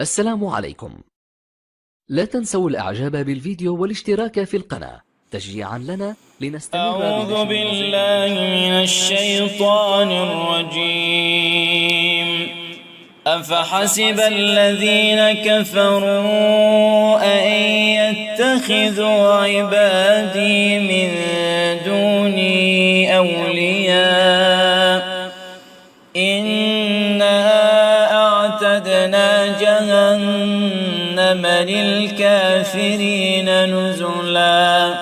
السلام عليكم. لا تنسوا الإعجاب بالفيديو والاشتراك في القناة تشجيعا لنا لنستمر. أعوذ بالله من الشيطان الرجيم. أفحسب الذين كفروا أن يتخذوا عبادي من دوني أولياء إنا أعتدنا جهنم للكافرين نزلا.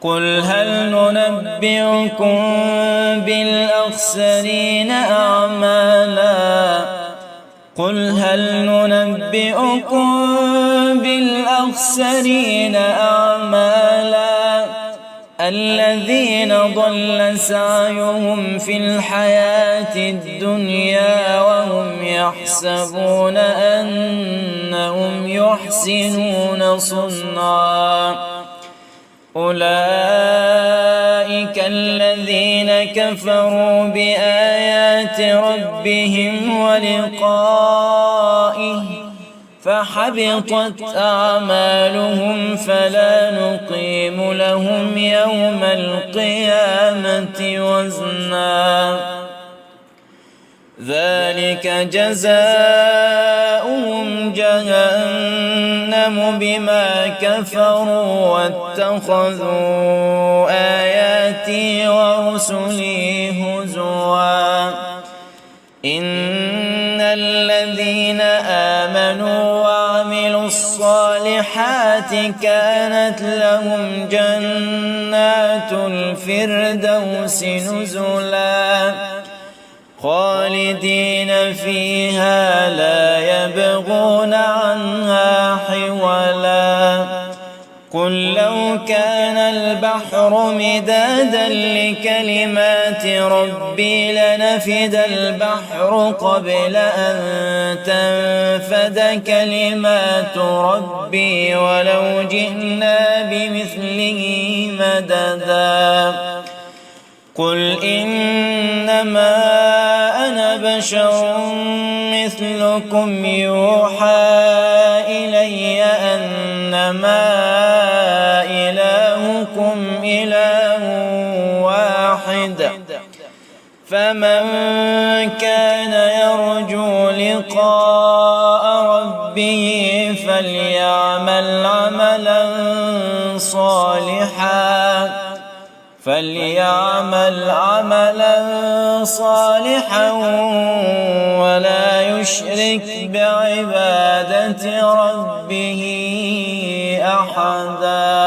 قل هل ننبئكم بالأخسرين أعمالا الذين ضل سعيهم في الحياة الدنيا وهم يحسبون أنهم يحسنون صنعا. أولئك الذين كفروا بآيات ربهم ولقائه فحبطت أعمالهم فلا نقيم لهم يوم القيامة وزنا. ذلك جزاؤهم جهنم بما كفروا واتخذوا آياتي ورسلي هزوا. إن الذين آمنوا وعملوا الصالحات كانت لهم جنات الفردوس نزلا خالدين فيها لا يبغون عنها حولا. قل لو كان البحر مدادا لكلمات ربي لنفد البحر قبل أن تنفد كلمات ربي ولو جئنا بمثله مددا. قل إنما أنا بشر مثلكم يوحى إلي أنما إلهكم إله واحد فمن كان يرجو لقاء ربه فليعمل عملا صالحا ولا يشرك بعبادة ربه أحدا.